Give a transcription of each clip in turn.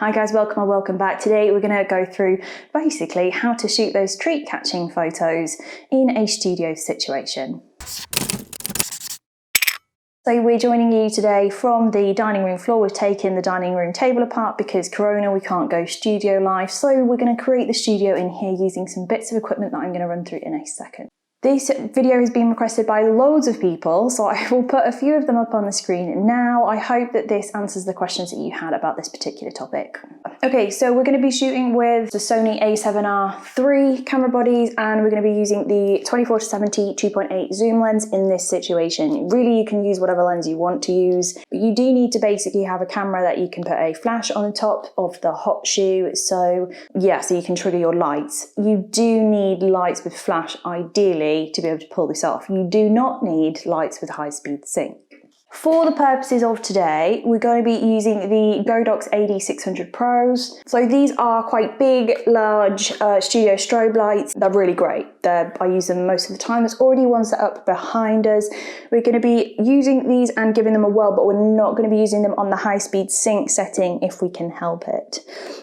Hi guys, welcome or welcome back. Today we're going to go through basically how to shoot those treat catching photos in a studio situation. So we're joining you today from the dining room floor. We've taken the dining room table apart because Corona, we can't go studio live. So we're going to create the studio in here using some bits of equipment that I'm going to run through in a second. This video has been requested by loads of people, so I will put a few of them up on the screen now. I hope that this answers the questions that you had about this particular topic. Okay, so we're going to be shooting with the Sony a7R III camera bodies, and we're going to be using the 24-70 2.8 zoom lens in this situation. Really, you can use whatever lens you want to use, but you do need to basically have a camera that you can put a flash on the top of the hot shoe. So yeah, so you can trigger your lights. You do need lights with flash ideally to be able to pull this off. You do not need lights with high-speed sync. For the purposes of today, we're going to be using the Godox AD600 Pros. So these are quite big, large studio strobe lights. They're really great. I use them most of the time. There's already one set up behind us. We're going to be using these and giving them a whirl, but we're not going to be using them on the high-speed sync setting if we can help it.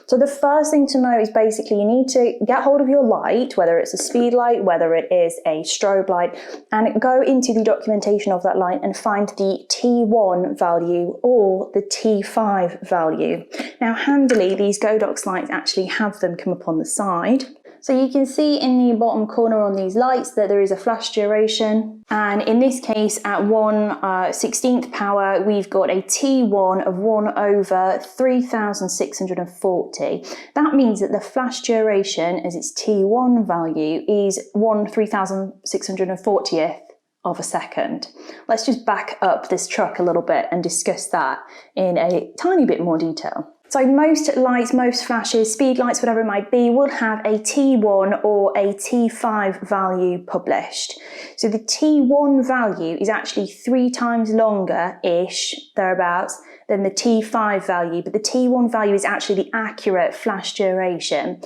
So the first thing to know is basically you need to get hold of your light, whether it's a speed light, whether it is a strobe light, and go into the documentation of that light and find the T1 value or the T5 value. Now handily, these Godox lights actually have them come up on the side. So you can see in the bottom corner on these lights that there is a flash duration, and in this case at 1/16th power we've got a T1 of 1/3640. That means that the flash duration as its T1 value is 1/3640th of a second. Let's just back up this truck a little bit and discuss that in a tiny bit more detail. So most lights, most flashes, speed lights, whatever it might be, will have a T1 or a T5 value published. So the T1 value is actually 3 times longer-ish, thereabouts, than the T5 value, but the T1 value is actually the accurate flash duration.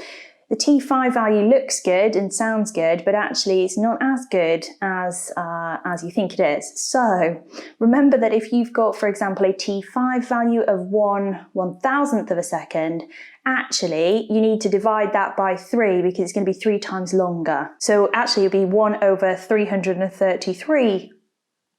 The T5 value looks good and sounds good, but actually it's not as good as you think it is. So remember that if you've got, for example, a T5 value of 1/1000th of a second, actually you need to divide that by 3 because it's going to be 3 times longer. So actually it'll be 1/333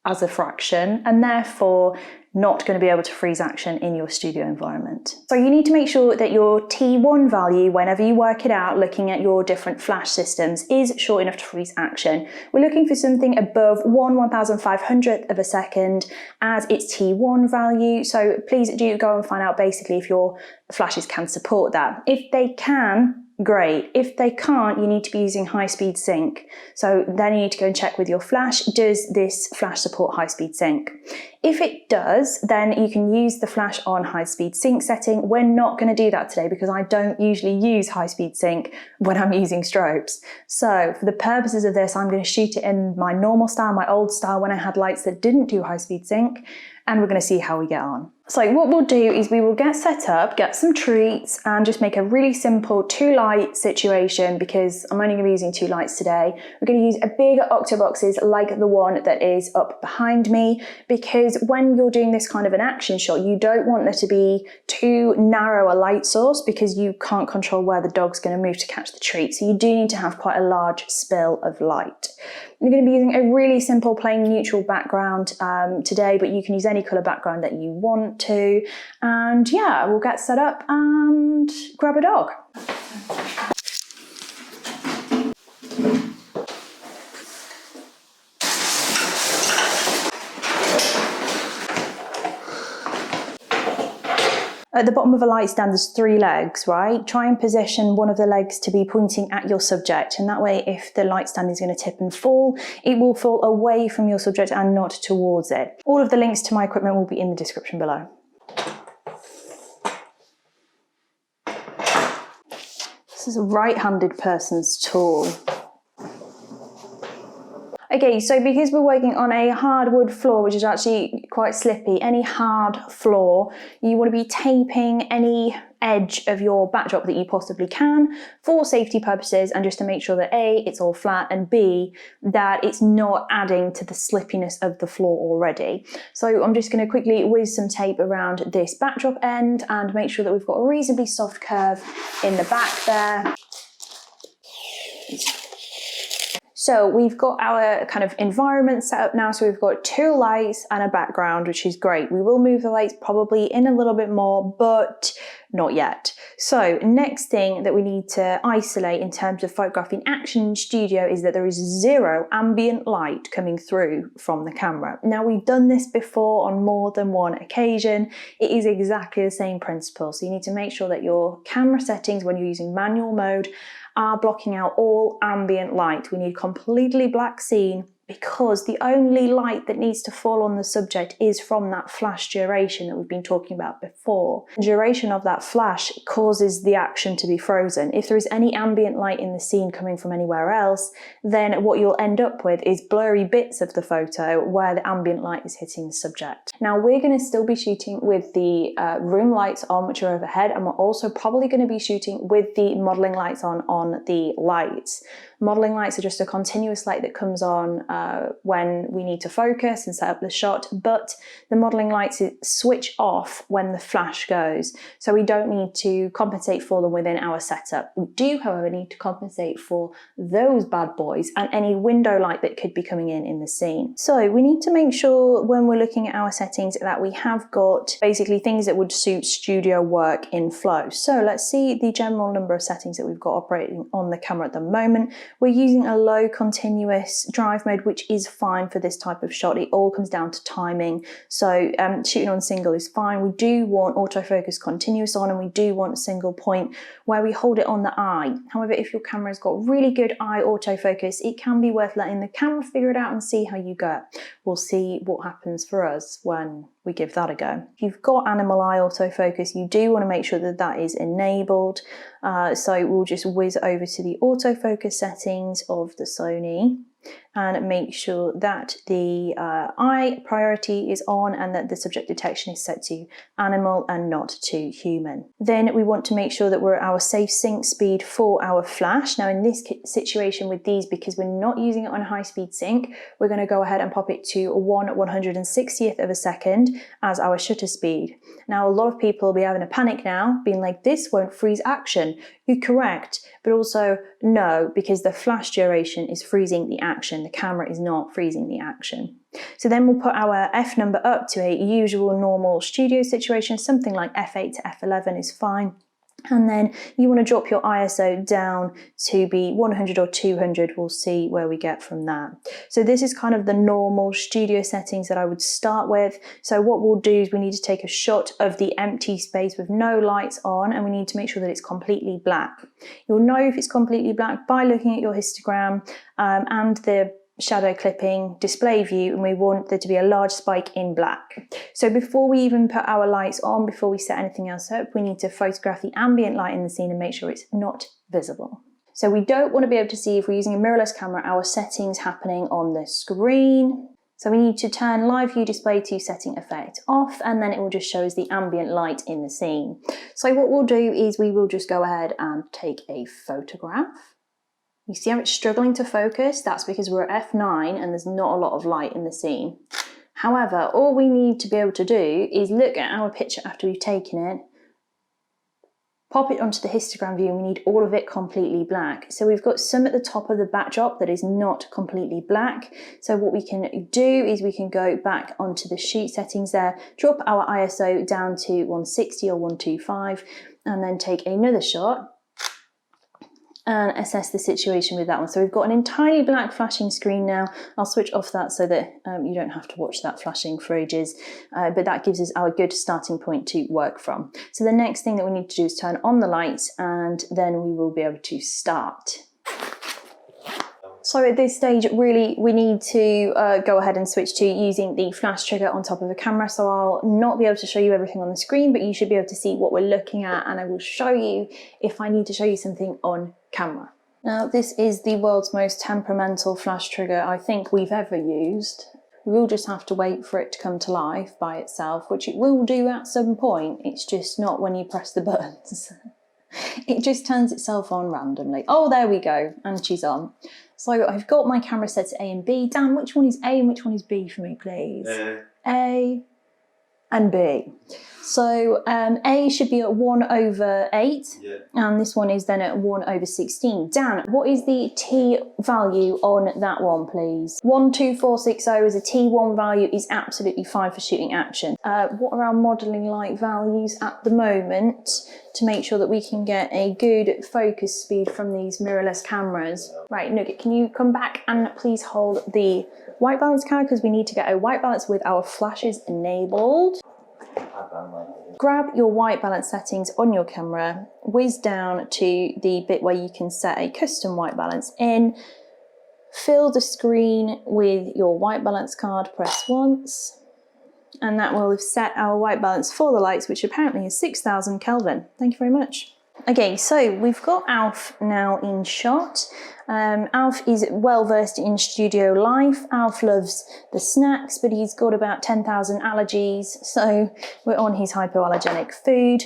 as a fraction, and therefore not going to be able to freeze action in your studio environment. So you need to make sure that your T1 value, whenever you work it out, looking at your different flash systems, is short enough to freeze action. We're looking for something above 1/1500th of a second as its T1 value. So please do go and find out basically if your flashes can support that. If they can, great. If they can't, you need to be using high-speed sync. So then you need to go and check with your flash, does this flash support high-speed sync? If it does, then you can use the flash on high-speed sync setting. We're not going to do that today because I don't usually use high-speed sync when I'm using strobes. So for the purposes of this, I'm going to shoot it in my normal style, my old style, when I had lights that didn't do high-speed sync, and we're going to see how we get on. So what we'll do is we will get set up, get some treats, and just make a really simple 2-light situation because I'm only going to be using 2 lights today. We're going to use a bigger octoboxes like the one that is up behind me, because when you're doing this kind of an action shot, you don't want there to be too narrow a light source because you can't control where the dog's going to move to catch the treat. So you do need to have quite a large spill of light. You're going to be using a really simple plain neutral background today, but you can use any colour background that you want to. And yeah, we'll get set up and grab a dog. At the bottom of a light stand, there's 3 legs, right? Try and position one of the legs to be pointing at your subject, and that way if the light stand is going to tip and fall, it will fall away from your subject and not towards it. All of the links to my equipment will be in the description below. This is a right-handed person's tool. Okay, so because we're working on a hardwood floor, which is actually quite slippy, any hard floor, you want to be taping any edge of your backdrop that you possibly can for safety purposes, and just to make sure that A, it's all flat, and B, that it's not adding to the slippiness of the floor already. So I'm just going to quickly whiz some tape around this backdrop end and make sure that we've got a reasonably soft curve in the back there. So we've got our kind of environment set up now. So we've got 2 lights and a background, which is great. We will move the lights probably in a little bit more, but not yet. So next thing that we need to isolate in terms of photographing action in studio is that there is 0 ambient light coming through from the camera. Now, we've done this before on more than one occasion. It is exactly the same principle. So you need to make sure that your camera settings, when you're using manual mode, are blocking out all ambient light. We need completely black scene, because the only light that needs to fall on the subject is from that flash duration that we've been talking about before. The duration of that flash causes the action to be frozen. If there is any ambient light in the scene coming from anywhere else, then what you'll end up with is blurry bits of the photo where the ambient light is hitting the subject. Now, we're going to still be shooting with the room lights on, which are overhead, and we're also probably going to be shooting with the modelling lights on the lights. Modelling lights are just a continuous light that comes on when we need to focus and set up the shot, but the modelling lights switch off when the flash goes, so we don't need to compensate for them within our setup. We do, however, need to compensate for those bad boys and any window light that could be coming in the scene. So we need to make sure when we're looking at our settings that we have got basically things that would suit studio work in flow. So let's see the general number of settings that we've got operating on the camera at the moment. We're using a low continuous drive mode, which is fine for this type of shot. It all comes down to timing. So shooting on single is fine. We do want autofocus continuous on, and we do want a single point where we hold it on the eye. However, if your camera's got really good eye autofocus, it can be worth letting the camera figure it out and see how you go. We'll see what happens for us when we give that a go. If you've got animal eye autofocus, you do want to make sure that that is enabled. So we'll just whiz over to the autofocus settings of the Sony and make sure that the eye priority is on and that the subject detection is set to animal and not to human. Then we want to make sure that we're at our safe sync speed for our flash. Now, in this situation with these, because we're not using it on high speed sync, we're going to go ahead and pop it to 1/160th of a second as our shutter speed. Now, a lot of people will be having a panic now, being like, this won't freeze action. You're correct, but also no, because the flash duration is freezing the action. The camera is not freezing the action. So then we'll put our F number up to a usual normal studio situation, something like F8 to F11 is fine. And then you want to drop your ISO down to be 100 or 200. We'll see where we get from that. So this is kind of the normal studio settings that I would start with. So what we'll do is we need to take a shot of the empty space with no lights on, and we need to make sure that it's completely black. You'll know if it's completely black by looking at your histogram and the shadow clipping display view, and we want there to be a large spike in black. So before we even put our lights on, before we set anything else up, we need to photograph the ambient light in the scene and make sure it's not visible. So we don't want to be able to see, if we're using a mirrorless camera, our settings happening on the screen. So we need to turn live view display to setting effect off, and then it will just show us the ambient light in the scene. So what we'll do is we will just go ahead and take a photograph. You see how it's struggling to focus? That's because we're at F9 and there's not a lot of light in the scene. However, all we need to be able to do is look at our picture after we've taken it, pop it onto the histogram view, and we need all of it completely black. So we've got some at the top of the backdrop that is not completely black. So what we can do is we can go back onto the shoot settings there, drop our ISO down to 160 or 125, and then take another shot and assess the situation with that one. So we've got an entirely black flashing screen now. I'll switch off that so that you don't have to watch that flashing for ages, but that gives us our good starting point to work from. So the next thing that we need to do is turn on the lights, and then we will be able to start. So at this stage, really, we need to go ahead and switch to using the flash trigger on top of the camera. So I'll not be able to show you everything on the screen, but you should be able to see what we're looking at, and I will show you if I need to show you something on camera. Now this is the world's most temperamental flash trigger I think we've ever used. We will just have to wait for it to come to life by itself, which it will do at some point. It's just not when you press the buttons. It just turns itself on randomly. Oh, there we go, and she's on. So I've got my camera set to A and B. Dan, which one is A and which one is B for me, please? A and B. So A should be at 1/8, and this one is then at 1/16. Dan, what is the T value on that one, please? 12460 is a T1 value, is absolutely fine for shooting action. What are our modelling light values at the moment to make sure that we can get a good focus speed from these mirrorless cameras? Right, Nugget, can you come back and please hold the white balance camera, because we need to get a white balance with our flashes enabled. Grab your white balance settings on your camera, whiz down to the bit where you can set a custom white balance in, fill the screen with your white balance card, press once, and that will have set our white balance for the lights, which apparently is 6000 Kelvin. Thank you very much. Okay, so we've got Alf now in shot. Alf is well versed in studio life. Alf loves the snacks, but he's got about 10,000 allergies, so we're on his hypoallergenic food.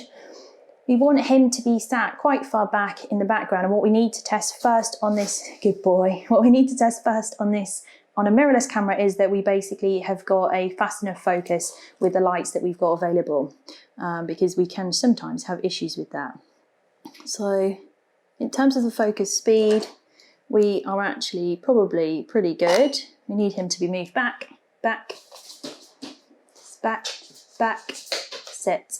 We want him to be sat quite far back in the background, and what we need to test first on this, good boy, what we need to test first on this, on a mirrorless camera, is that we basically have got a fast enough focus with the lights that we've got available, because we can sometimes have issues with that. So in terms of the focus speed, we are actually probably pretty good. We need him to be moved back, back, back, back, sit.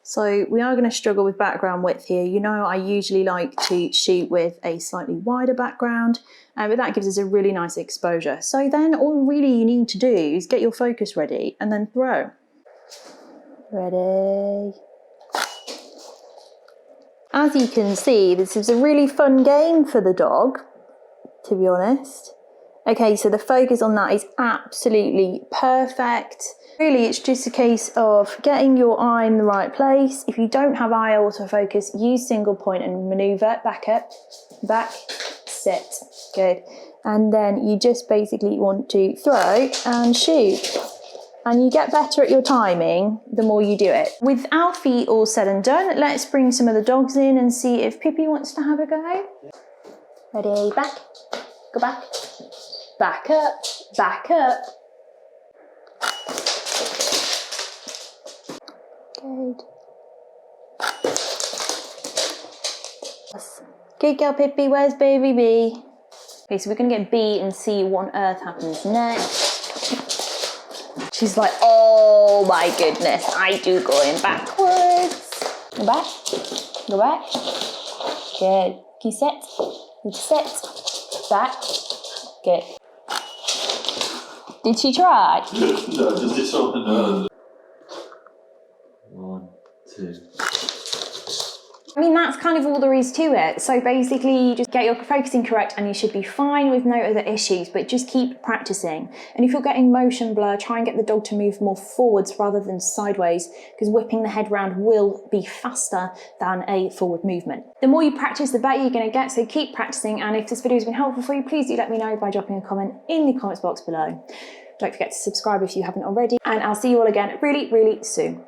So we are going to struggle with background width here. You know, I usually like to shoot with a slightly wider background, but that gives us a really nice exposure. So then all really you need to do is get your focus ready and then throw. Ready. As you can see, this is a really fun game for the dog, to be honest. Okay, so the focus on that is absolutely perfect. Really, it's just a case of getting your eye in the right place. If you don't have eye autofocus, use single point and maneuver, back up, back, sit, good. And then you just basically want to throw and shoot. And you get better at your timing the more you do it. With Alfie all said and done, let's bring some of the dogs in and see if Pippi wants to have a go. Ready, back, go back, back up, back up. Good. Good girl, Pippi, where's baby B? Okay, so we're gonna get B and see what on earth happens next. She's like, oh my goodness, I do going backwards. Go back, go back. Good. Can you sit? You sit. Back. Good. Did she try? No, just did something else. 1, 2. I mean, that's kind of all there is to it. So basically, you just get your focusing correct and you should be fine with no other issues, but just keep practicing. And if you're getting motion blur, try and get the dog to move more forwards rather than sideways, because whipping the head round will be faster than a forward movement. The more you practice, the better you're going to get, so keep practicing. And if this video has been helpful for you, please do let me know by dropping a comment in the comments box below. Don't forget to subscribe if you haven't already, and I'll see you all again really, really soon.